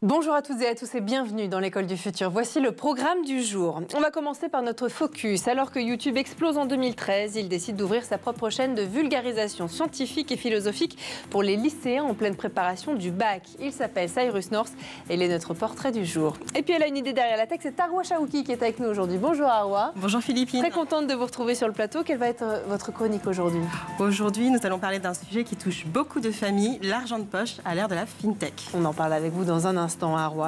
Bonjour à toutes et à tous et bienvenue dans l'école du futur. Voici le programme du jour. On va commencer par notre focus. Alors que YouTube explose en 2013, il décide d'ouvrir sa propre chaîne de vulgarisation scientifique et philosophique pour les lycéens en pleine préparation du bac. Il s'appelle Cyrus North et il est notre portrait du jour. Et puis elle a une idée derrière la tech, c'est Arwa Chaouki qui est avec nous aujourd'hui. Bonjour Arwa. Bonjour Philippine. Très contente de vous retrouver sur le plateau. Quelle va être votre chronique aujourd'hui? Aujourd'hui, nous allons parler d'un sujet qui touche beaucoup de familles, l'argent de poche à l'ère de la FinTech. On en parle avec vous dans un instant.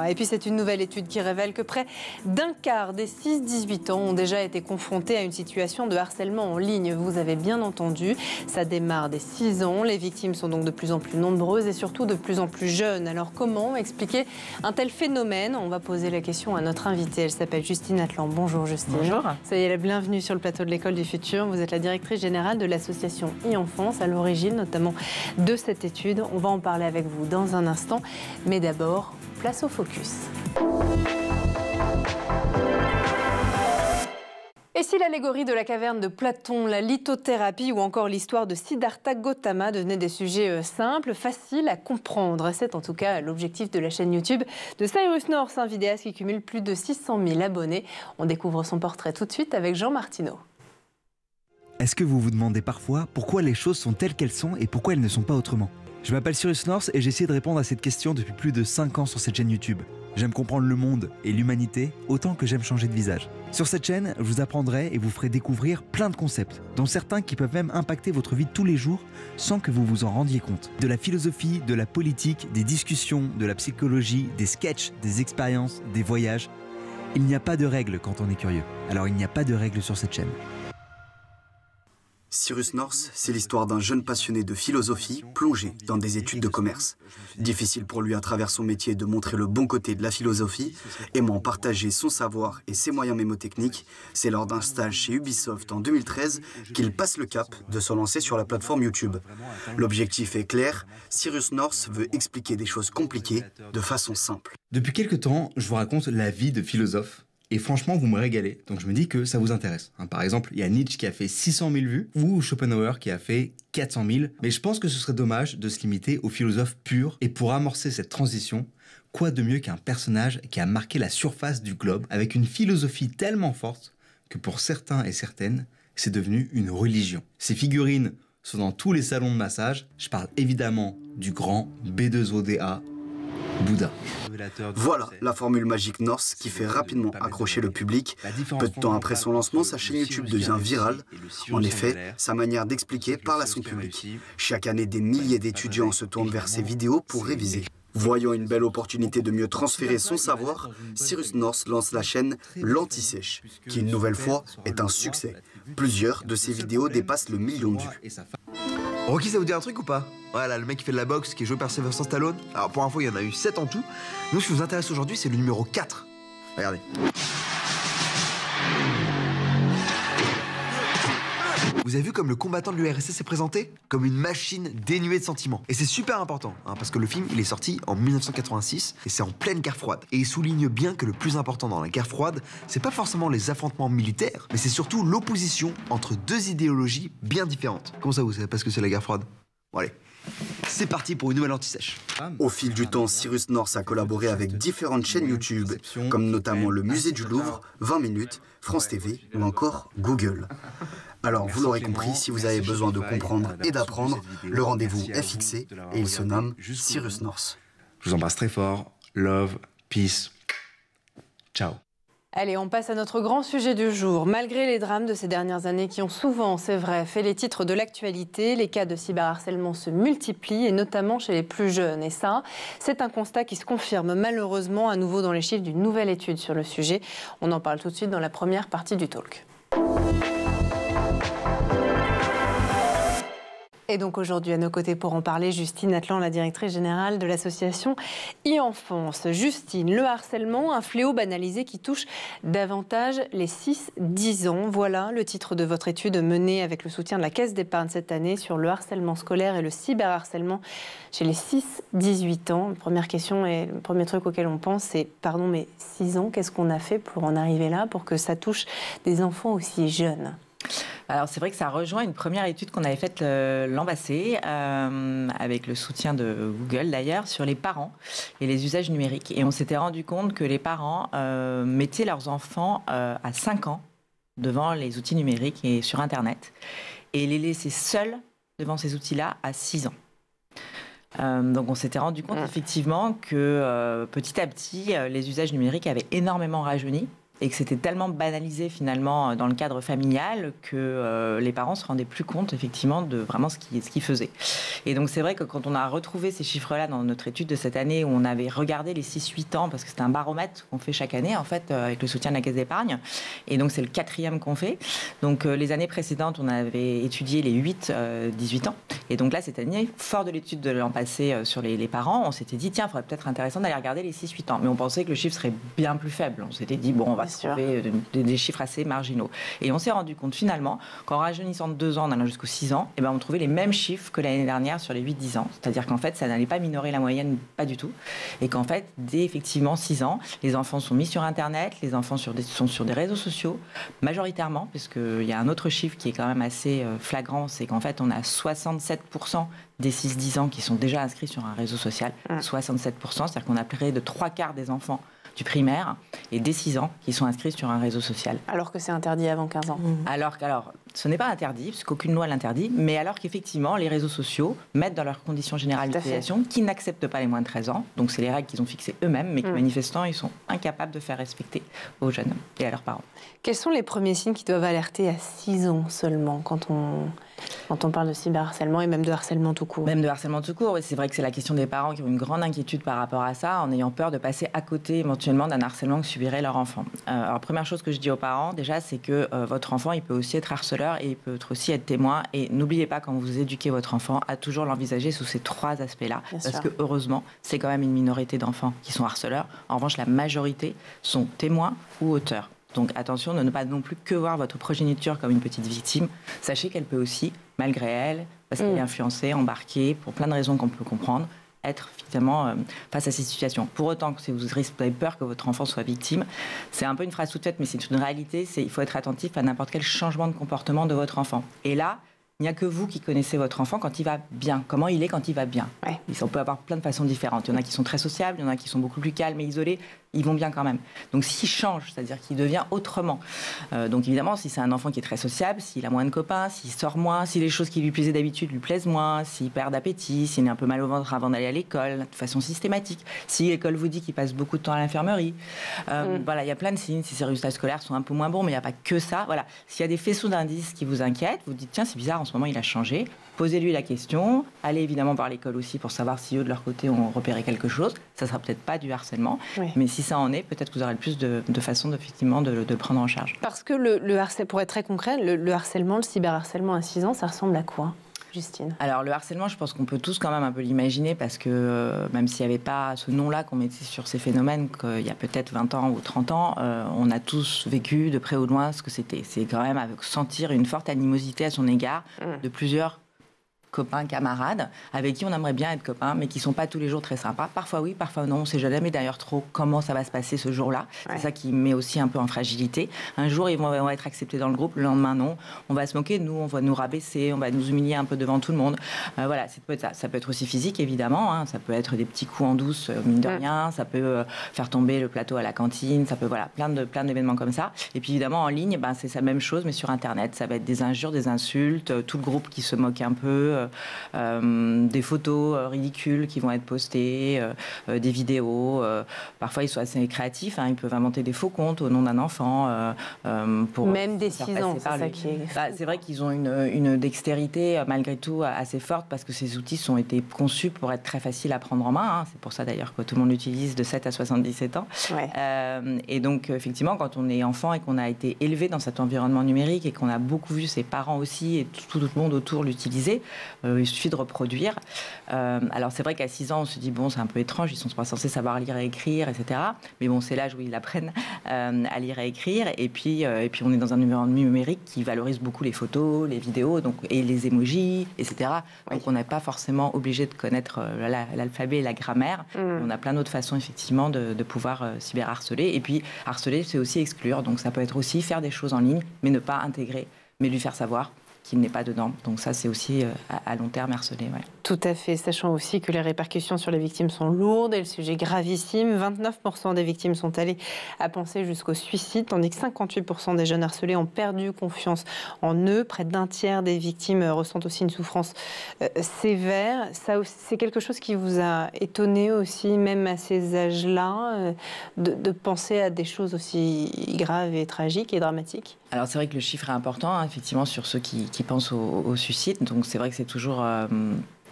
Et puis c'est une nouvelle étude qui révèle que près d'un quart des 6-18 ans ont déjà été confrontés à une situation de harcèlement en ligne. Vous avez bien entendu, ça démarre dès 6 ans. Les victimes sont donc de plus en plus nombreuses et surtout de plus en plus jeunes. Alors comment expliquer un tel phénomène? On va poser la question à notre invitée. Elle s'appelle Justine Atlan. Bonjour Justine. Bonjour. Soyez la bienvenue sur le plateau de l'école du futur. Vous êtes la directrice générale de l'association e-Enfance, à l'origine notamment de cette étude. On va en parler avec vous dans un instant. Mais d'abord, place au focus. Et si l'allégorie de la caverne de Platon, la lithothérapie ou encore l'histoire de Siddhartha Gautama devenaient des sujets simples, faciles à comprendre? C'est en tout cas l'objectif de la chaîne YouTube de Cyrus North, un vidéaste qui cumule plus de 600 000 abonnés. On découvre son portrait tout de suite avec Jean Martineau. Est-ce que vous vous demandez parfois pourquoi les choses sont telles qu'elles sont et pourquoi elles ne sont pas autrement? Je m'appelle Cyrus North et j'essaie de répondre à cette question depuis plus de 5 ans sur cette chaîne YouTube. J'aime comprendre le monde et l'humanité autant que j'aime changer de visage. Sur cette chaîne, je vous apprendrai et vous ferai découvrir plein de concepts, dont certains qui peuvent même impacter votre vie de tous les jours sans que vous vous en rendiez compte. De la philosophie, de la politique, des discussions, de la psychologie, des sketchs, des expériences, des voyages. Il n'y a pas de règles quand on est curieux. Alors il n'y a pas de règles sur cette chaîne. Cyrus North, c'est l'histoire d'un jeune passionné de philosophie plongé dans des études de commerce. Difficile pour lui à travers son métier de montrer le bon côté de la philosophie, aimant partager son savoir et ses moyens mémotechniques, c'est lors d'un stage chez Ubisoft en 2013 qu'il passe le cap de se lancer sur la plateforme YouTube. L'objectif est clair, Cyrus North veut expliquer des choses compliquées de façon simple. Depuis quelques temps, je vous raconte la vie de philosophes. Et franchement, vous me régalez, donc je me dis que ça vous intéresse. Par exemple, il y a Nietzsche qui a fait 600 000 vues, ou Schopenhauer qui a fait 400 000. Mais je pense que ce serait dommage de se limiter aux philosophes purs. Et pour amorcer cette transition, quoi de mieux qu'un personnage qui a marqué la surface du globe avec une philosophie tellement forte que pour certains et certaines, c'est devenu une religion. Ces figurines sont dans tous les salons de massage. Je parle évidemment du grand B2ODA, Bouddha. Voilà la formule magique North qui fait rapidement accrocher le public. Peu de temps après son lancement, sa chaîne YouTube devient virale. En effet, sa manière d'expliquer parle à son public. Chaque année, des milliers d'étudiants se tournent vers ses vidéos pour réviser. Voyant une belle opportunité de mieux transférer son savoir, Cyrus North lance la chaîne L'Anti-Sèche, qui une nouvelle fois est un succès. Plusieurs de ses vidéos dépassent le million de vues. Rocky, ça vous dit un truc ou pas? Voilà, le mec qui fait de la boxe, qui est joué par Sylvester Stallone. Alors pour info, il y en a eu 7 en tout. Nous, ce qui nous intéresse aujourd'hui, c'est le numéro 4. Regardez. Vous avez vu comme le combattant de l'URSS s'est présenté? Comme une machine dénuée de sentiments. Et c'est super important, parce que le film, il est sorti en 1986, et c'est en pleine guerre froide. Et il souligne bien que le plus important dans la guerre froide, c'est pas forcément les affrontements militaires, mais c'est surtout l'opposition entre deux idéologies bien différentes. Comment ça, vous savez pas ce que c'est la guerre froide? Bon allez, c'est parti pour une nouvelle Anti-Sèche. Au fil du temps, Cyrus North a collaboré avec différentes chaînes YouTube, comme notamment le Musée du Louvre, 20 minutes, France TV ou encore Google. Alors, vous l'aurez compris, si vous avez besoin de comprendre et d'apprendre, le rendez-vous est fixé et il se nomme Cyrus North. Je vous embrasse très fort. Love, peace. Ciao. Allez, on passe à notre grand sujet du jour. Malgré les drames de ces dernières années qui ont souvent, c'est vrai, fait les titres de l'actualité, les cas de cyberharcèlement se multiplient et notamment chez les plus jeunes. Et ça, c'est un constat qui se confirme malheureusement à nouveau dans les chiffres d'une nouvelle étude sur le sujet. On en parle tout de suite dans la première partie du talk. Et donc aujourd'hui à nos côtés pour en parler, Justine Atlan, la directrice générale de l'association e-Enfance. Justine, le harcèlement, un fléau banalisé qui touche davantage les 6-10 ans. Voilà le titre de votre étude menée avec le soutien de la Caisse d'épargne cette année sur le harcèlement scolaire et le cyberharcèlement chez les 6-18 ans. Première question et le premier truc auquel on pense, c'est pardon mais 6 ans, qu'est-ce qu'on a fait pour en arriver là, pour que ça touche des enfants aussi jeunes ? Alors c'est vrai que ça rejoint une première étude qu'on avait faite l'an passé, avec le soutien de Google d'ailleurs, sur les parents et les usages numériques. Et on s'était rendu compte que les parents mettaient leurs enfants à 5 ans devant les outils numériques et sur Internet, et les laissaient seuls devant ces outils-là à 6 ans. Donc on s'était rendu compte effectivement que petit à petit, les usages numériques avaient énormément rajeuni, et que c'était tellement banalisé finalement dans le cadre familial que les parents se rendaient plus compte effectivement de vraiment ce qu'ils faisaient. Et donc c'est vrai que quand on a retrouvé ces chiffres-là dans notre étude de cette année, où on avait regardé les 6-8 ans, parce que c'est un baromètre qu'on fait chaque année en fait avec le soutien de la Caisse d'épargne, et donc c'est le 4e qu'on fait. Donc les années précédentes, on avait étudié les 8-18 ans, et donc là cette année, fort de l'étude de l'an passé sur les parents, on s'était dit tiens, il faudrait peut-être intéressant d'aller regarder les 6-8 ans, mais on pensait que le chiffre serait bien plus faible. On s'était dit bon, on va trouver des chiffres assez marginaux. Et on s'est rendu compte finalement qu'en rajeunissant de 2 ans en allant jusqu'aux 6 ans, on trouvait les mêmes chiffres que l'année dernière sur les 8-10 ans. C'est-à-dire qu'en fait, ça n'allait pas minorer la moyenne, pas du tout. Et qu'en fait, dès effectivement 6 ans, les enfants sont mis sur Internet, les enfants sont sur des réseaux sociaux, majoritairement, puisqu'il y a un autre chiffre qui est quand même assez flagrant, c'est qu'en fait, on a 67% des 6-10 ans qui sont déjà inscrits sur un réseau social. 67%, c'est-à-dire qu'on a près de 3/4 des enfants du primaire et dès 6 ans qui sont inscrits sur un réseau social. Alors que c'est interdit avant 15 ans. Alors, ce n'est pas interdit, puisqu'aucune loi l'interdit, mais alors qu'effectivement, les réseaux sociaux mettent dans leurs conditions générales d'utilisation qu'ils n'acceptent pas les moins de 13 ans. Donc, c'est les règles qu'ils ont fixées eux-mêmes, mais que manifestement, ils sont incapables de faire respecter aux jeunes et à leurs parents. Quels sont les premiers signes qui doivent alerter à 6 ans seulement quand on parle de cyberharcèlement et même de harcèlement tout court? Même de harcèlement tout court, oui, c'est vrai que c'est la question des parents qui ont une grande inquiétude par rapport à ça, en ayant peur de passer à côté éventuellement d'un harcèlement que subirait leur enfant. Alors, première chose que je dis aux parents, déjà, c'est que votre enfant, il peut aussi être harceleur et il peut aussi être témoin. Et n'oubliez pas, quand vous éduquez votre enfant, à toujours l'envisager sous ces 3 aspects-là. Parce que, heureusement, c'est quand même une minorité d'enfants qui sont harceleurs. En revanche, la majorité sont témoins ou auteurs. Donc attention de ne pas non plus que voir votre progéniture comme une petite victime. Sachez qu'elle peut aussi, malgré elle, parce qu'elle est influencée, embarquée, pour plein de raisons qu'on peut comprendre, être finalement face à ces situations. Pour autant que si vous avez peur que votre enfant soit victime, c'est un peu une phrase toute faite, mais c'est une réalité, il faut être attentif à n'importe quel changement de comportement de votre enfant. Et là, il n'y a que vous qui connaissez votre enfant quand il va bien. Comment il est quand il va bien. On peut avoir plein de façons différentes. Il y en a qui sont très sociables, il y en a qui sont beaucoup plus calmes et isolés. Ils vont bien quand même. Donc s'il change, c'est-à-dire qu'il devient autrement. Donc évidemment, si c'est un enfant qui est très sociable, s'il a moins de copains, s'il sort moins, si les choses qui lui plaisaient d'habitude lui plaisent moins, s'il perd d'appétit, s'il est un peu mal au ventre avant d'aller à l'école, de façon systématique, si l'école vous dit qu'il passe beaucoup de temps à l'infirmerie. Voilà, il y a plein de signes. Si ses résultats scolaires sont un peu moins bons, mais il n'y a pas que ça. Voilà. S'il y a des faisceaux d'indices qui vous inquiètent, vous dites tiens, c'est bizarre, en ce moment il a changé. Posez-lui la question. Allez évidemment par l'école aussi pour savoir si eux de leur côté ont repéré quelque chose. Ça ne sera peut-être pas du harcèlement, mais si ça en est, peut-être que vous aurez le plus de façons effectivement de le prendre en charge. Parce que le harcèlement, pour être très concret, le harcèlement, le cyberharcèlement à 6 ans, ça ressemble à quoi, Justine? Alors le harcèlement, je pense qu'on peut tous quand même un peu l'imaginer, parce que même s'il n'y avait pas ce nom-là qu'on mettait sur ces phénomènes qu'il y a peut-être 20 ans ou 30 ans, on a tous vécu de près ou de loin ce que c'était. C'est quand même sentir une forte animosité à son égard de plusieurs copains, camarades, avec qui on aimerait bien être copains, mais qui ne sont pas tous les jours très sympas. Parfois oui, parfois non, on ne sait jamais d'ailleurs trop comment ça va se passer ce jour-là. C'est ça qui met aussi un peu en fragilité. Un jour, ils vont être acceptés dans le groupe, le lendemain non. On va se moquer de nous, on va nous rabaisser, on va nous humilier un peu devant tout le monde. Voilà, ça peut être ça. Ça peut être aussi physique, évidemment. Hein. Ça peut être des petits coups en douce, mine de rien. Ça peut faire tomber le plateau à la cantine. Ça peut, voilà, plein d'événements comme ça. Et puis évidemment, en ligne, c'est la même chose, mais sur Internet. Ça va être des injures, des insultes, tout le groupe qui se moque un peu. Des photos ridicules qui vont être postées, des vidéos. Parfois, ils sont assez créatifs. Ils peuvent inventer des faux comptes au nom d'un enfant. Pour même des 6 ans, c'est ça qui est... c'est vrai qu'ils ont une dextérité, malgré tout, assez forte, parce que ces outils ont été conçus pour être très faciles à prendre en main. C'est pour ça, d'ailleurs, que tout le monde l'utilise de 7 à 77 ans. Et donc, effectivement, quand on est enfant et qu'on a été élevé dans cet environnement numérique et qu'on a beaucoup vu ses parents aussi et tout le monde autour l'utiliser, il suffit de reproduire. Alors c'est vrai qu'à 6 ans, on se dit bon, c'est un peu étrange, ils sont pas censés savoir lire et écrire, etc. Mais bon, c'est l'âge où ils apprennent à lire et écrire. Et puis on est dans un environnement numérique qui valorise beaucoup les photos, les vidéos, donc, et les emojis, etc. Donc on n'est pas forcément obligé de connaître l'alphabet et la grammaire. On a plein d'autres façons, effectivement, de pouvoir cyberharceler. Et puis harceler, c'est aussi exclure. Donc ça peut être aussi faire des choses en ligne, mais ne pas intégrer mais lui faire savoir qu'il n'est pas dedans. Donc ça, c'est aussi à long terme harcelé. Ouais. Tout à fait, sachant aussi que les répercussions sur les victimes sont lourdes et le sujet gravissime. 29% des victimes sont allées à penser jusqu'au suicide, tandis que 58% des jeunes harcelés ont perdu confiance en eux. Près d'un tiers des victimes ressentent aussi une souffrance sévère. Ça, c'est quelque chose qui vous a étonné aussi, même à ces âges-là, de penser à des choses aussi graves et tragiques et dramatiques? Alors c'est vrai que le chiffre est important, hein, effectivement, sur ceux qui pensent au suicide. Donc c'est vrai que c'est toujours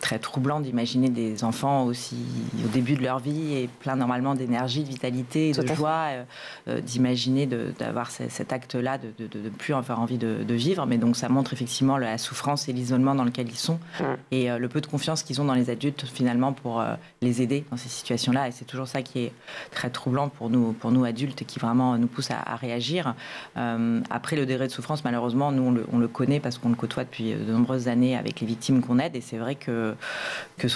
très troublant d'imaginer des enfants aussi au début de leur vie et plein normalement d'énergie, de vitalité, de joie, d'imaginer d'avoir cet acte-là, de ne plus avoir envie de vivre. Mais donc ça montre effectivement la souffrance et l'isolement dans lequel ils sont et le peu de confiance qu'ils ont dans les adultes finalement pour les aider dans ces situations-là. Et c'est toujours ça qui est très troublant pour nous adultes, qui vraiment nous pousse à réagir. Après, le degré de souffrance, malheureusement, nous on le connaît parce qu'on le côtoie depuis de nombreuses années avec les victimes qu'on aide. Et c'est vrai que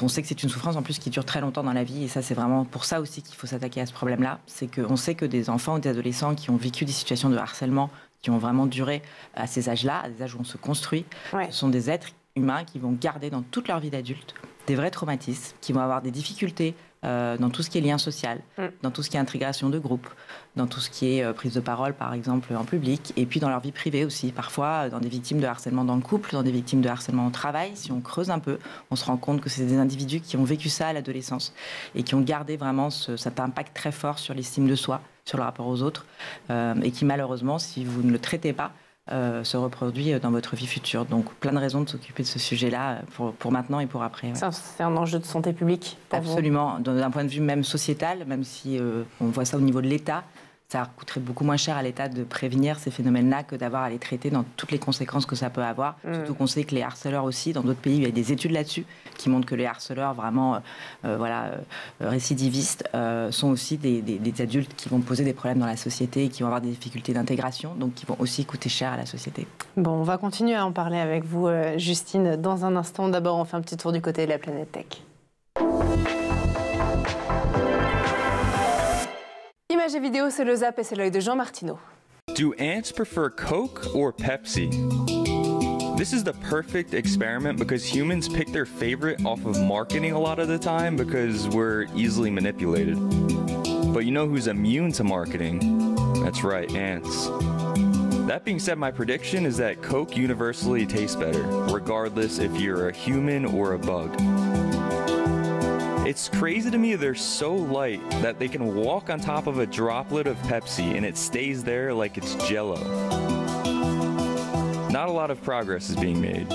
on sait que c'est une souffrance en plus qui dure très longtemps dans la vie, et ça c'est vraiment pour ça aussi qu'il faut s'attaquer à ce problème-là. C'est qu'on sait que des enfants ou des adolescents qui ont vécu des situations de harcèlement qui ont vraiment duré à ces âges-là, à des âges où on se construit, ce sont des êtres humains qui vont garder dans toute leur vie d'adulte des vrais traumatismes, qui vont avoir des difficultés dans tout ce qui est lien social, dans tout ce qui est intégration de groupe, dans tout ce qui est prise de parole, par exemple, en public, et puis dans leur vie privée aussi. Parfois, dans des victimes de harcèlement dans le couple, dans des victimes de harcèlement au travail, si on creuse un peu, on se rend compte que c'est des individus qui ont vécu ça à l'adolescence et qui ont gardé vraiment cet impact très fort sur l'estime de soi, sur le rapport aux autres, et qui, malheureusement, si vous ne le traitez pas, se reproduit dans votre vie future. Donc, plein de raisons de s'occuper de ce sujet-là pour maintenant et pour après. Ouais. C'est un enjeu de santé publique pour Absolument. D'un point de vue même sociétal, même si on voit ça au niveau de l'État, ça coûterait beaucoup moins cher à l'État de prévenir ces phénomènes-là que d'avoir à les traiter dans toutes les conséquences que ça peut avoir. Surtout qu'on sait que les harceleurs aussi, dans d'autres pays, il y a des études là-dessus qui montrent que les harceleurs vraiment récidivistes sont aussi des adultes qui vont poser des problèmes dans la société et qui vont avoir des difficultés d'intégration, donc qui vont aussi coûter cher à la société. Bon, on va continuer à en parler avec vous, Justine, dans un instant. D'abord, on fait un petit tour du côté de la planète tech. Images et vidéos, c'est le Zap et c'est l'œil de Jean Martineau. Do ants prefer Coke or Pepsi? This is the perfect experiment because humans pick their favorite off of marketing a lot of the time because we're easily manipulated. But you know who's immune to marketing? That's right, ants. That being said, my prediction is that Coke universally tastes better, regardless if you're a human or a bug. It's crazy to me they're so light that they can walk on top of a droplet of Pepsi and it stays there like it's Jell-O. Not a lot of progress is being made.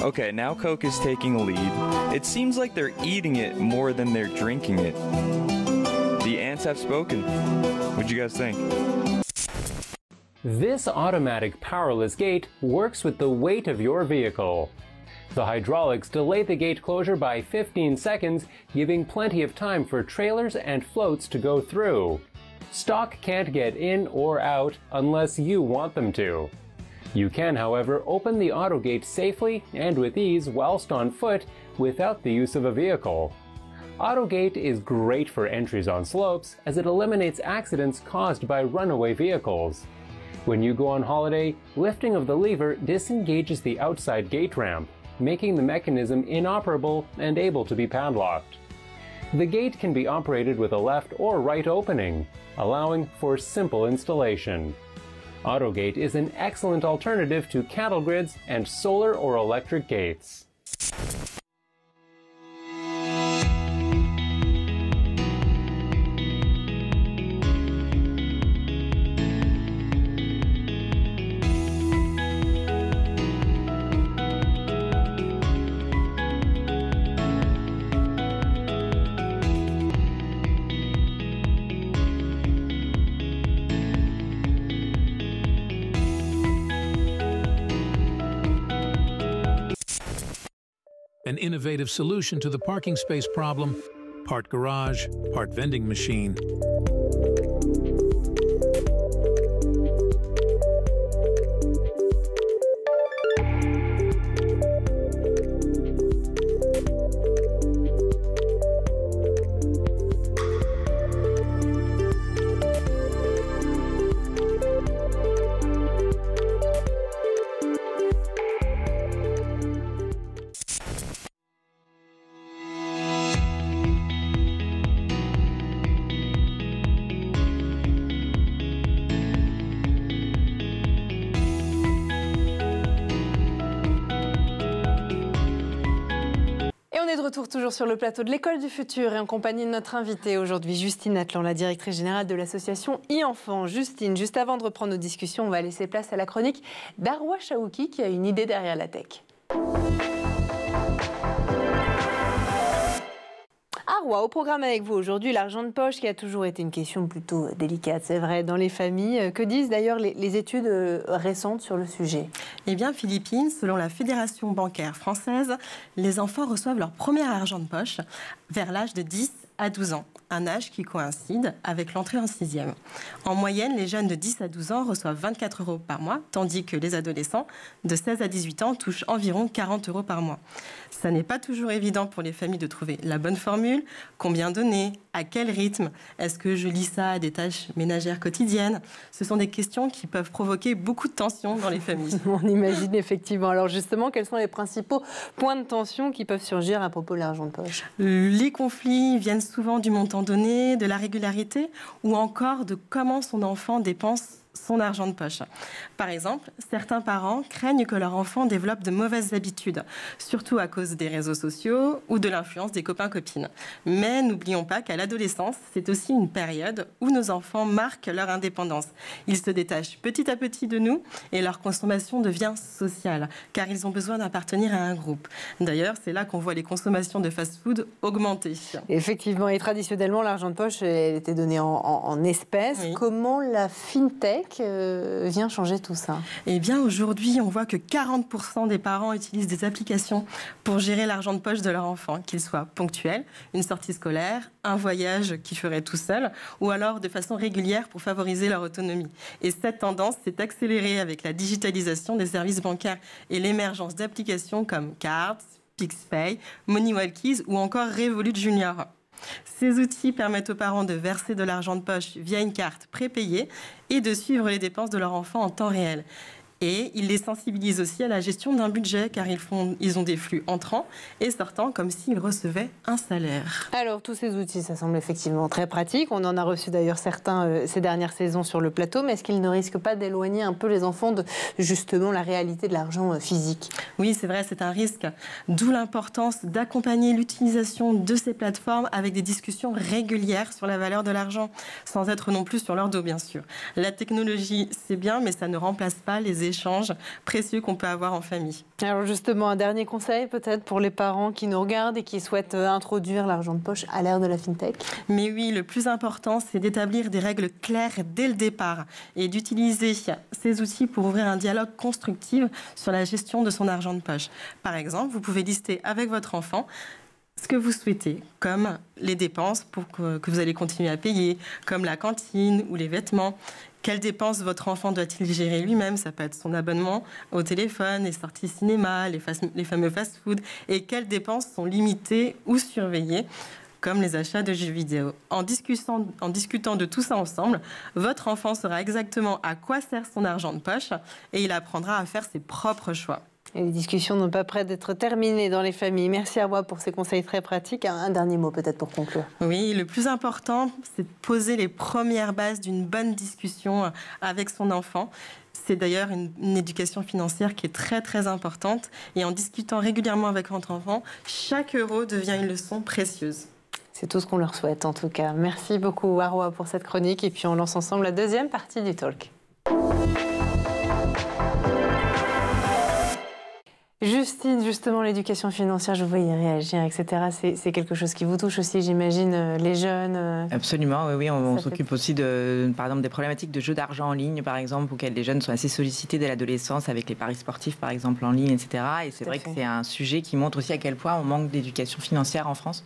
Okay, now Coke is taking a lead. It seems like they're eating it more than they're drinking it. The ants have spoken. What'd you guys think? This automatic powerless gate works with the weight of your vehicle. The hydraulics delay the gate closure by 15 seconds, giving plenty of time for trailers and floats to go through. Stock can't get in or out unless you want them to. You can, however, open the auto gate safely and with ease whilst on foot without the use of a vehicle. AutoGate is great for entries on slopes as it eliminates accidents caused by runaway vehicles. When you go on holiday, lifting of the lever disengages the outside gate ramp, making the mechanism inoperable and able to be padlocked. The gate can be operated with a left or right opening, allowing for simple installation. AutoGate is an excellent alternative to cattle grids and solar or electric gates. An innovative solution to the parking space problem, part garage, part vending machine. retour toujours sur le plateau de l'École du Futur et en compagnie de notre invitée aujourd'hui, Justine Atlan, la directrice générale de l'association e-Enfants. Justine, juste avant de reprendre nos discussions, on va laisser place à la chronique d'Arwa Chaouki qui a une idée derrière la tech. Arwa, au programme avec vous aujourd'hui, l'argent de poche qui a toujours été une question plutôt délicate, c'est vrai, dans les familles. Que disent d'ailleurs les études récentes sur le sujet? Eh bien, Philippines, selon la Fédération bancaire française, les enfants reçoivent leur premier argent de poche vers l'âge de 10 à 12 ans, un âge qui coïncide avec l'entrée en 6e. En moyenne, les jeunes de 10 à 12 ans reçoivent 24 € par mois, tandis que les adolescents de 16 à 18 ans touchent environ 40 € par mois. Ça n'est pas toujours évident pour les familles de trouver la bonne formule. Combien donner? À quel rythme? Est-ce que je lis ça à des tâches ménagères quotidiennes? Ce sont des questions qui peuvent provoquer beaucoup de tensions dans les familles. On imagine effectivement. Alors justement, quels sont les principaux points de tension qui peuvent surgir à propos de l'argent de poche? Les conflits viennent souvent du montant donné, de la régularité ou encore de comment son enfant dépense son argent de poche. Par exemple, certains parents craignent que leur enfant développe de mauvaises habitudes, surtout à cause des réseaux sociaux ou de l'influence des copains-copines. Mais n'oublions pas qu'à l'adolescence, c'est aussi une période où nos enfants marquent leur indépendance. Ils se détachent petit à petit de nous et leur consommation devient sociale, car ils ont besoin d'appartenir à un groupe. D'ailleurs, c'est là qu'on voit les consommations de fast-food augmenter. Effectivement, et traditionnellement, l'argent de poche elle était donné en espèces. Oui. Comment la FinTech vient changer tout ça? Eh bien, aujourd'hui, on voit que 40% des parents utilisent des applications pour gérer l'argent de poche de leur enfant, qu'il soit ponctuel, une sortie scolaire, un voyage qu'ils feraient tout seuls, ou alors de façon régulière pour favoriser leur autonomie. Et cette tendance s'est accélérée avec la digitalisation des services bancaires et l'émergence d'applications comme Cards, PixPay, MoneyWalkies ou encore Revolut Junior. Ces outils permettent aux parents de verser de l'argent de poche via une carte prépayée et de suivre les dépenses de leur enfant en temps réel. Et ils les sensibilisent aussi à la gestion d'un budget car ils ont des flux entrants et sortants comme s'ils recevaient un salaire. Alors tous ces outils, ça semble effectivement très pratique. On en a reçu d'ailleurs certains ces dernières saisons sur le plateau, mais est-ce qu'ils ne risquent pas d'éloigner un peu les enfants de justement la réalité de l'argent physique? Oui, c'est vrai, c'est un risque. D'où l'importance d'accompagner l'utilisation de ces plateformes avec des discussions régulières sur la valeur de l'argent, sans être non plus sur leur dos bien sûr. La technologie, c'est bien, mais ça ne remplace pas les échanges précieux qu'on peut avoir en famille. Alors justement, un dernier conseil peut-être pour les parents qui nous regardent et qui souhaitent introduire l'argent de poche à l'ère de la FinTech? Mais oui, le plus important, c'est d'établir des règles claires dès le départ et d'utiliser ces outils pour ouvrir un dialogue constructif sur la gestion de son argent de poche. Par exemple, vous pouvez lister avec votre enfant ce que vous souhaitez, comme les dépenses que vous allez continuer à payer, comme la cantine ou les vêtements. Quelles dépenses votre enfant doit-il gérer lui-même? Ça peut être son abonnement au téléphone, les sorties cinéma, les fameux fast-food. Et quelles dépenses sont limitées ou surveillées, comme les achats de jeux vidéo. En discutant de tout ça ensemble, votre enfant saura exactement à quoi sert son argent de poche et il apprendra à faire ses propres choix. Et les discussions n'ont pas près d'être terminées dans les familles. Merci à vous pour ces conseils très pratiques. Un dernier mot peut-être pour conclure. Oui, le plus important, c'est de poser les premières bases d'une bonne discussion avec son enfant. C'est d'ailleurs une éducation financière qui est très très importante. Et en discutant régulièrement avec votre enfant, chaque euro devient une leçon précieuse. C'est tout ce qu'on leur souhaite en tout cas. Merci beaucoup Arwa pour cette chronique. Et puis on lance ensemble la deuxième partie du talk. Justine, justement, l'éducation financière, je vous voyais réagir, etc. C'est quelque chose qui vous touche aussi, j'imagine, les jeunes. Absolument, oui. On s'occupe aussi, par exemple, des problématiques de jeux d'argent en ligne, par exemple, auxquelles les jeunes sont assez sollicités dès l'adolescence, avec les paris sportifs, par exemple, en ligne, etc. Et c'est vrai que c'est un sujet qui montre aussi à quel point on manque d'éducation financière en France.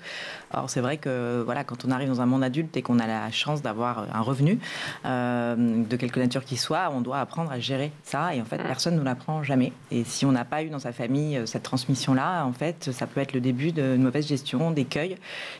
Alors, c'est vrai que, voilà, quand on arrive dans un monde adulte et qu'on a la chance d'avoir un revenu, de quelque nature qu'il soit, on doit apprendre à gérer ça. Et en fait, personne ne nous l'apprend jamais. Et si on n'a pas eu dans sa famille cette transmission-là, en fait, ça peut être le début d'une mauvaise gestion, d'écueils.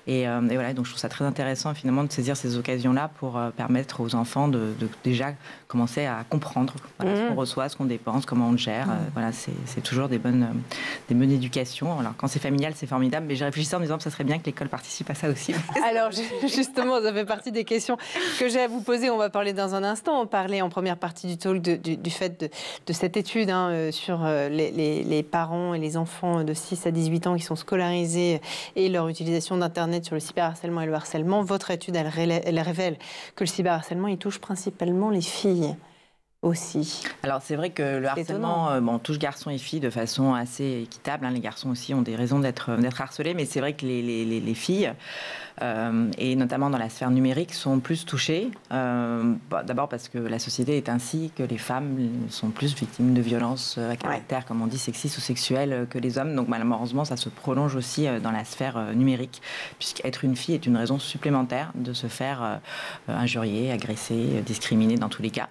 Et voilà, donc je trouve ça très intéressant finalement de saisir ces occasions-là pour permettre aux enfants de déjà commencer à comprendre ce qu'on reçoit, ce qu'on dépense, comment on le gère. Voilà, c'est toujours des bonnes éducations. Alors quand c'est familial, c'est formidable, mais j'ai réfléchi en me disant que ça serait bien que l'école participe à ça aussi. Alors justement, ça fait partie des questions que j'ai à vous poser. On va parler dans un instant. On parlait en première partie du talk du fait de cette étude sur les parents et les enfants de 6 à 18 ans qui sont scolarisés et leur utilisation d'Internet sur le cyberharcèlement et le harcèlement. Votre étude, elle révèle que le cyberharcèlement, il touche principalement les filles. Aussi. Alors c'est vrai que le harcèlement touche garçons et filles de façon assez équitable. Les garçons aussi ont des raisons d'être harcelés, mais c'est vrai que les filles, et notamment dans la sphère numérique, sont plus touchées. D'abord parce que la société est ainsi, que les femmes sont plus victimes de violences à caractère, comme on dit, sexistes ou sexuelles que les hommes. Donc malheureusement, ça se prolonge aussi dans la sphère numérique, puisqu'être une fille est une raison supplémentaire de se faire injurier, agresser, discriminer dans tous les cas.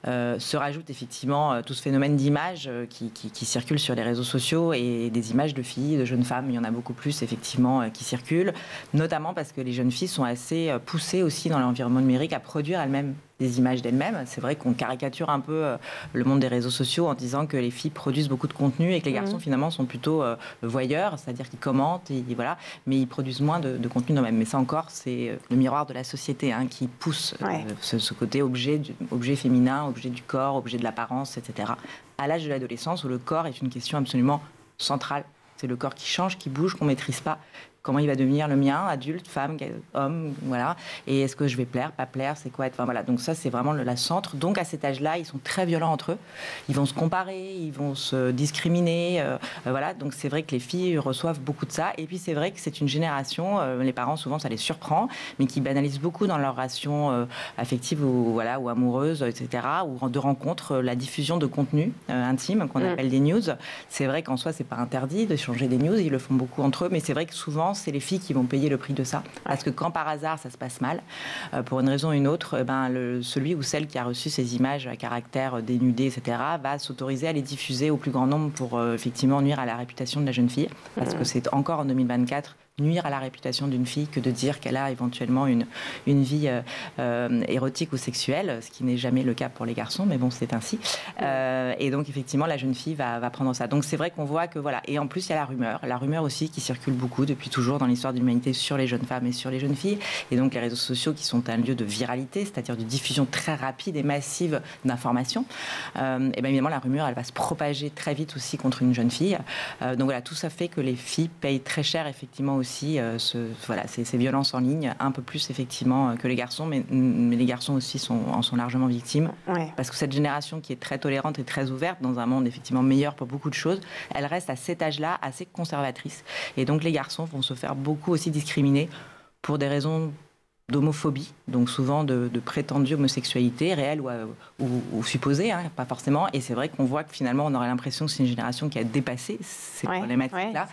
Se rajoute effectivement tout ce phénomène d'images qui circule sur les réseaux sociaux et des images de filles, de jeunes femmes. Il y en a beaucoup plus effectivement qui circulent, notamment parce que les jeunes filles sont assez poussées aussi dans l'environnement numérique à produire elles-mêmes des images d'elles-mêmes. C'est vrai qu'on caricature un peu le monde des réseaux sociaux en disant que les filles produisent beaucoup de contenu et que les garçons finalement sont plutôt voyeurs, c'est-à-dire qu'ils commentent, et voilà, mais ils produisent moins de contenu d'eux-mêmes. Mais ça encore, c'est le miroir de la société qui pousse ce côté objet féminin, objet du corps, objet de l'apparence, etc. À l'âge de l'adolescence où le corps est une question absolument centrale. C'est le corps qui change, qui bouge, qu'on ne maîtrise pas. Comment il va devenir le mien, adulte, femme, homme, voilà. Et est-ce que je vais plaire, pas plaire, c'est quoi être... Enfin, voilà. Donc ça, c'est vraiment le centre. Donc à cet âge-là, ils sont très violents entre eux. Ils vont se comparer, ils vont se discriminer. Voilà. Donc c'est vrai que les filles reçoivent beaucoup de ça. Et puis c'est vrai que c'est une génération, les parents souvent ça les surprend, mais qui banalisent beaucoup dans leur relation affective ou amoureuse, etc. ou de rencontres, la diffusion de contenu intime qu'on appelle des news. C'est vrai qu'en soi, c'est pas interdit d'échanger des news. Ils le font beaucoup entre eux, mais c'est vrai que souvent c'est les filles qui vont payer le prix de ça. Parce que quand par hasard ça se passe mal, pour une raison ou une autre, celui ou celle qui a reçu ces images à caractère dénudé, etc., va s'autoriser à les diffuser au plus grand nombre pour effectivement nuire à la réputation de la jeune fille. Parce que c'est encore en 2024 nuire à la réputation d'une fille que de dire qu'elle a éventuellement une vie érotique ou sexuelle, ce qui n'est jamais le cas pour les garçons, mais bon, c'est ainsi. Et donc, effectivement, la jeune fille va prendre ça. Donc, c'est vrai qu'on voit que, voilà. Et en plus, il y a la rumeur aussi qui circule beaucoup depuis toujours dans l'histoire de l'humanité sur les jeunes femmes et sur les jeunes filles. Et donc, les réseaux sociaux qui sont un lieu de viralité, c'est-à-dire de diffusion très rapide et massive d'informations. Et bien évidemment, la rumeur, elle va se propager très vite aussi contre une jeune fille. Donc, voilà, tout ça fait que les filles payent très cher, effectivement, aussi ces violences en ligne, un peu plus effectivement que les garçons, mais les garçons aussi en sont largement victimes. Parce que cette génération qui est très tolérante et très ouverte dans un monde effectivement meilleur pour beaucoup de choses, elle reste à cet âge-là assez conservatrice. Et donc les garçons vont se faire beaucoup aussi discriminer pour des raisons d'homophobie, donc souvent de prétendue homosexualité, réelle ou supposée, pas forcément. Et c'est vrai qu'on voit que finalement on aurait l'impression que c'est une génération qui a dépassé ces problématiques-là.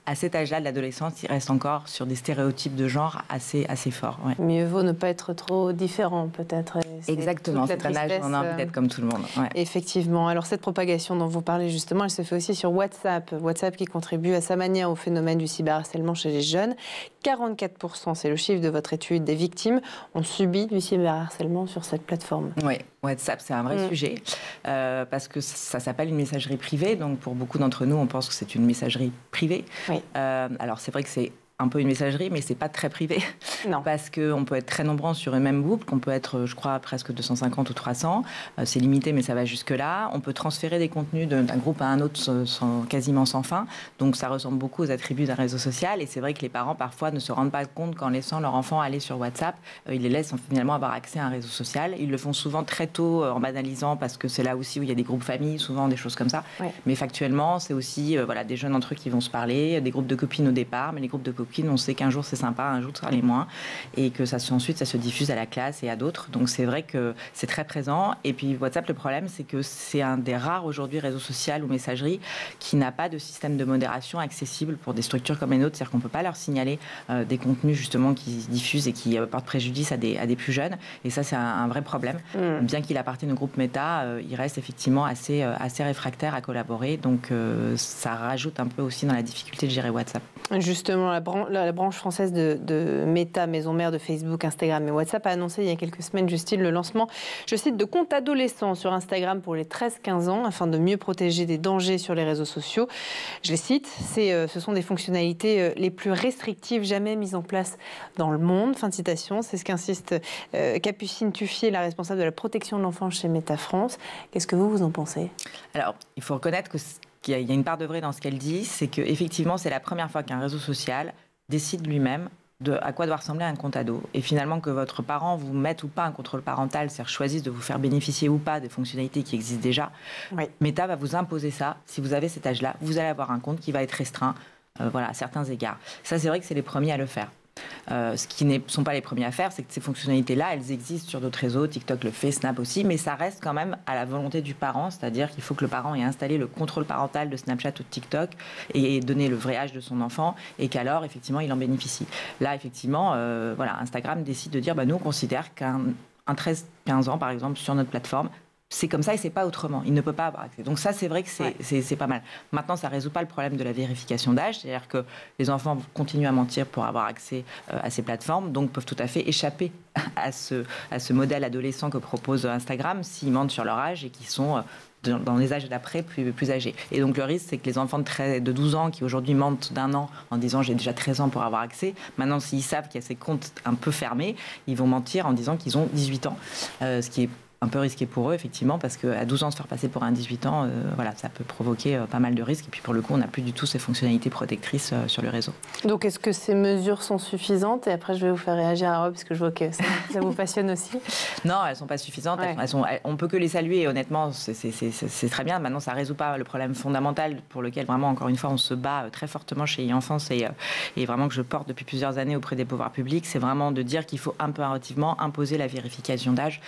À cet âge-là de l'adolescence, il reste encore sur des stéréotypes de genre assez forts. Mieux vaut ne pas être trop différent, peut-être. Exactement, c'est un âge où on a envie d'être comme tout le monde. Effectivement. Alors cette propagation dont vous parlez justement, elle se fait aussi sur WhatsApp. WhatsApp qui contribue à sa manière au phénomène du cyberharcèlement chez les jeunes. 44%, c'est le chiffre de votre étude, des victimes ont subi du cyberharcèlement sur cette plateforme. Oui, WhatsApp, c'est un vrai sujet, parce que ça s'appelle une messagerie privée, donc pour beaucoup d'entre nous, on pense que c'est une messagerie privée. Alors c'est vrai que c'est un peu une messagerie, mais c'est pas très privé. Non. Parce qu'on peut être très nombreux sur un même groupe, qu'on peut être, je crois, presque 250 ou 300. C'est limité, mais ça va jusque-là. On peut transférer des contenus d'un groupe à un autre quasiment sans fin. Donc ça ressemble beaucoup aux attributs d'un réseau social. Et c'est vrai que les parents, parfois, ne se rendent pas compte qu'en laissant leur enfant aller sur WhatsApp, ils les laissent finalement avoir accès à un réseau social. Ils le font souvent très tôt, en banalisant, parce que c'est là aussi où il y a des groupes familles, souvent des choses comme ça. Mais factuellement, c'est aussi des jeunes entre eux qui vont se parler, des groupes de copines au départ, mais les groupes de copines, on sait qu'un jour c'est sympa, un jour ça l'est moins, et que ensuite ça se diffuse à la classe et à d'autres. Donc c'est vrai que c'est très présent. Et puis WhatsApp, le problème, c'est que c'est un des rares aujourd'hui réseaux sociaux ou messageries qui n'a pas de système de modération accessible pour des structures comme les nôtres. C'est-à-dire qu'on ne peut pas leur signaler des contenus justement qui se diffusent et qui portent préjudice à des plus jeunes. Et ça, c'est un vrai problème. Bien qu'il appartienne au groupe Meta, il reste effectivement assez réfractaire à collaborer. Donc ça rajoute un peu aussi dans la difficulté de gérer WhatsApp. Justement, la branche française de Meta, maison mère de Facebook, Instagram et WhatsApp, a annoncé il y a quelques semaines, Justine, le lancement, je cite, de comptes adolescents sur Instagram pour les 13-15 ans, afin de mieux protéger des dangers sur les réseaux sociaux. Je les cite, ce sont des fonctionnalités les plus restrictives jamais mises en place dans le monde. Fin de citation, c'est ce qu'insiste Capucine Tuffier, la responsable de la protection de l'enfance chez Meta France. Qu'est-ce que vous en pensez ? Alors, il faut reconnaître que qu'il y a une part de vrai dans ce qu'elle dit, c'est qu'effectivement, c'est la première fois qu'un réseau social décide lui-même à quoi doit ressembler un compte ado. Et finalement, que votre parent vous mette ou pas un contrôle parental, c'est-à-dire choisisse de vous faire bénéficier ou pas des fonctionnalités qui existent déjà, Meta va vous imposer ça. Si vous avez cet âge-là, vous allez avoir un compte qui va être restreint à certains égards. Ça, c'est vrai que c'est les premiers à le faire. Ce qui ne sont pas les premiers à faire, c'est que ces fonctionnalités-là, elles existent sur d'autres réseaux, TikTok le fait, Snap aussi, mais ça reste quand même à la volonté du parent, c'est-à-dire qu'il faut que le parent ait installé le contrôle parental de Snapchat ou de TikTok et donné le vrai âge de son enfant, et qu'alors, effectivement, il en bénéficie. Là, effectivement, Instagram décide de dire, nous, on considère qu'un 13-15 ans, par exemple, sur notre plateforme, c'est comme ça et c'est pas autrement. Il ne peut pas avoir accès. Donc ça, c'est vrai que c'est pas mal. Maintenant, ça résout pas le problème de la vérification d'âge, c'est-à-dire que les enfants continuent à mentir pour avoir accès à ces plateformes, donc peuvent tout à fait échapper à ce modèle adolescent que propose Instagram s'ils mentent sur leur âge et qu'ils sont dans les âges d'après plus âgés. Et donc le risque, c'est que les enfants de 12 ans qui aujourd'hui mentent d'1 an en disant j'ai déjà 13 ans pour avoir accès, maintenant s'ils savent qu'il y a ces comptes un peu fermés, ils vont mentir en disant qu'ils ont 18 ans, ce qui est un peu risqué pour eux, effectivement, parce qu'à 12 ans, se faire passer pour un 18 ans, ça peut provoquer pas mal de risques. Et puis, pour le coup, on n'a plus du tout ces fonctionnalités protectrices sur le réseau. Donc, est-ce que ces mesures sont suffisantes? Et après, je vais vous faire réagir à Rob, parce que je vois que ça vous passionne aussi. Non, elles ne sont pas suffisantes. On ne peut que les saluer. Et honnêtement, c'est très bien. Maintenant, ça ne résout pas le problème fondamental pour lequel, vraiment, encore une fois, on se bat très fortement chez e-enfance et vraiment que je porte depuis plusieurs années auprès des pouvoirs publics. C'est vraiment de dire qu'il faut impérativement imposer la vérification d'âge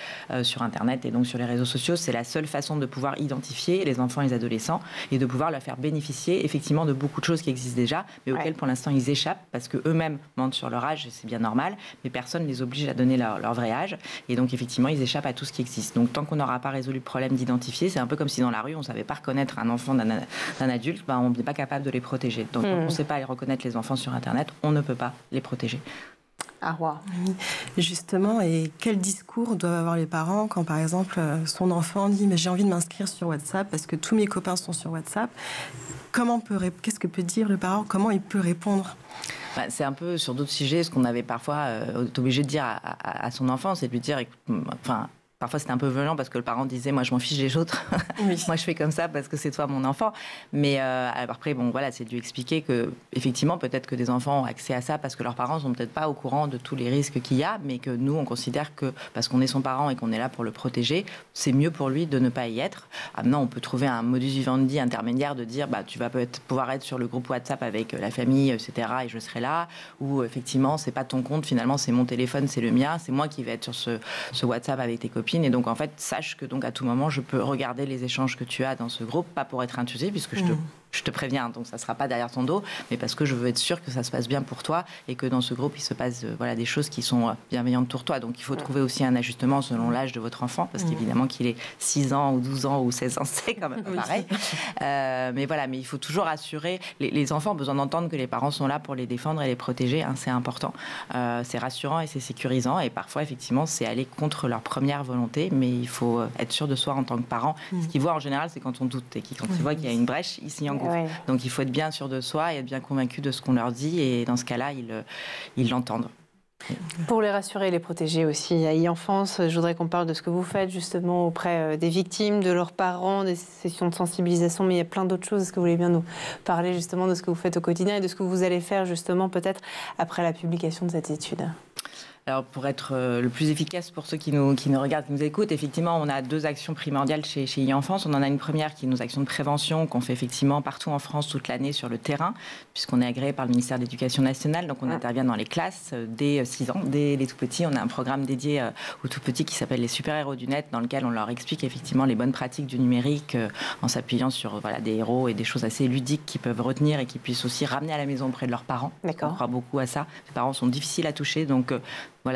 sur Internet et donc sur les réseaux sociaux. C'est la seule façon de pouvoir identifier les enfants et les adolescents et de pouvoir leur faire bénéficier effectivement de beaucoup de choses qui existent déjà, mais auxquelles pour l'instant ils échappent parce qu'eux-mêmes mentent sur leur âge, c'est bien normal, mais personne ne les oblige à donner leur vrai âge. Et donc effectivement, ils échappent à tout ce qui existe. Donc tant qu'on n'aura pas résolu le problème d'identifier, c'est un peu comme si dans la rue, on ne savait pas reconnaître un enfant d'un adulte, on n'est pas capable de les protéger. Donc on ne sait pas reconnaître les enfants sur Internet, on ne peut pas les protéger. Justement, et quel discours doivent avoir les parents quand, par exemple, son enfant dit « mais j'ai envie de m'inscrire sur WhatsApp parce que tous mes copains sont sur WhatsApp ». Qu'est-ce que peut dire le parent? Comment il peut répondre? C'est un peu sur d'autres sujets ce qu'on avait parfois été obligé de dire à son enfant, c'est de lui dire parfois, c'était un peu violent parce que le parent disait « moi, je m'en fiche des autres. Moi, je fais comme ça parce que c'est toi, mon enfant. » Mais après, c'est de lui expliquer que, effectivement, peut-être que des enfants ont accès à ça parce que leurs parents ne sont peut-être pas au courant de tous les risques qu'il y a, mais que nous, on considère que, parce qu'on est son parent et qu'on est là pour le protéger, c'est mieux pour lui de ne pas y être. Maintenant, on peut trouver un modus vivendi intermédiaire de dire « tu vas peut-être pouvoir être sur le groupe WhatsApp avec la famille, etc. et je serai là. » Ou, effectivement, c'est pas ton compte, finalement, c'est mon téléphone, c'est le mien, c'est moi qui vais être sur ce WhatsApp avec tes copines. Et donc, en fait, sache que à tout moment, je peux regarder les échanges que tu as dans ce groupe, pas pour être intrusif, puisque je te préviens, donc ça ne sera pas derrière ton dos, mais parce que je veux être sûre que ça se passe bien pour toi et que dans ce groupe, il se passe des choses qui sont bienveillantes pour toi. Donc, il faut trouver aussi un ajustement selon l'âge de votre enfant, parce qu'évidemment qu'il ait 6 ans ou 12 ans ou 16 ans, c'est quand même pas pareil. Mais il faut toujours assurer. Les enfants ont besoin d'entendre que les parents sont là pour les défendre et les protéger, c'est important. C'est rassurant et c'est sécurisant. Et parfois, effectivement, c'est aller contre leur première volonté, mais il faut être sûr de soi en tant que parent. Ce qu'ils voient en général, c'est quand on doute et quand ils voient qu'il y a une brèche, ils s'y engouffrent. Donc il faut être bien sûr de soi et être bien convaincu de ce qu'on leur dit, et dans ce cas-là, ils l'entendent. Pour les rassurer et les protéger aussi, à e-enfance, je voudrais qu'on parle de ce que vous faites justement auprès des victimes, de leurs parents, des sessions de sensibilisation, mais il y a plein d'autres choses. Est-ce que vous voulez bien nous parler justement de ce que vous faites au quotidien et de ce que vous allez faire justement peut-être après la publication de cette étude? Alors, pour être le plus efficace pour ceux qui nous regardent, qui nous écoutent, effectivement, on a 2 actions primordiales chez e-enfance. On en a une première qui est nos actions de prévention qu'on fait effectivement partout en France toute l'année sur le terrain, puisqu'on est agréé par le ministère de l'Éducation nationale. Donc, on intervient dans les classes dès 6 ans, dès les tout-petits. On a un programme dédié aux tout-petits qui s'appelle les super-héros du net, dans lequel on leur explique effectivement les bonnes pratiques du numérique en s'appuyant sur des héros et des choses assez ludiques qu'ils peuvent retenir et qu'ils puissent aussi ramener à la maison auprès de leurs parents. D'accord. On croit beaucoup à ça. Les parents sont difficiles à toucher, donc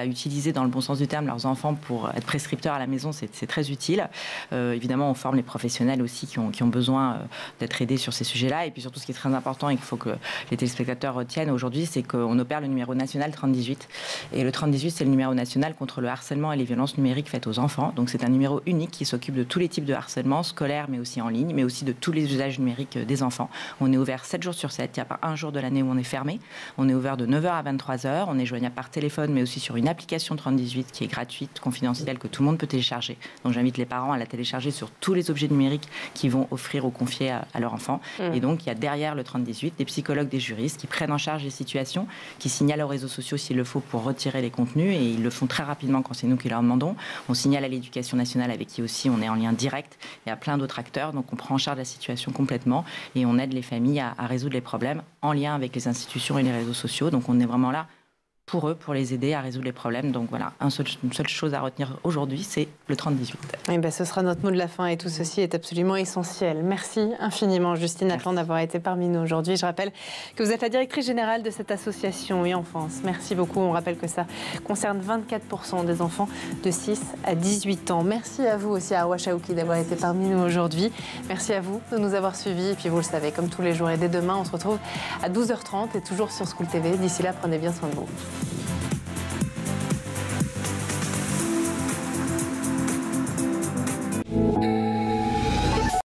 utiliser dans le bon sens du terme leurs enfants pour être prescripteurs à la maison, c'est très utile. Évidemment, on forme les professionnels aussi qui ont besoin d'être aidés sur ces sujets-là. Et puis surtout, ce qui est très important et qu'il faut que les téléspectateurs retiennent aujourd'hui, c'est qu'on opère le numéro national 3018. Et le 3018, c'est le numéro national contre le harcèlement et les violences numériques faites aux enfants. Donc c'est un numéro unique qui s'occupe de tous les types de harcèlement, scolaire, mais aussi en ligne, mais aussi de tous les usages numériques des enfants. On est ouvert 7 jours sur 7. Il n'y a pas un jour de l'année où on est fermé. On est ouvert de 9h à 23h. On est joignable par téléphone, mais aussi sur sur une application 3018 qui est gratuite, confidentielle, que tout le monde peut télécharger. Donc j'invite les parents à la télécharger sur tous les objets numériques qu'ils vont offrir ou confier à leur enfant. Et donc il y a derrière le 3018 des psychologues, des juristes qui prennent en charge les situations, qui signalent aux réseaux sociaux s'il le faut pour retirer les contenus, et ils le font très rapidement quand c'est nous qui leur demandons. On signale à l'Éducation nationale avec qui aussi on est en lien direct, et à plein d'autres acteurs, donc on prend en charge la situation complètement et on aide les familles à résoudre les problèmes en lien avec les institutions et les réseaux sociaux. Donc on est vraiment là pour eux, pour les aider à résoudre les problèmes. Donc voilà, une seule chose à retenir aujourd'hui, c'est le 3018. Et ben, ce sera notre mot de la fin, et tout ceci est absolument essentiel. Merci infiniment, Justine Atlan, d'avoir été parmi nous aujourd'hui. Je rappelle que vous êtes la directrice générale de cette association e-Enfance. Merci beaucoup. On rappelle que ça concerne 24% des enfants de 6 à 18 ans. Merci à vous aussi, à Arwa Chaouki, d'avoir été parmi nous aujourd'hui. Merci à vous de nous avoir suivis. Et puis vous le savez, comme tous les jours et dès demain, on se retrouve à 12h30 et toujours sur School TV. D'ici là, prenez bien soin de vous.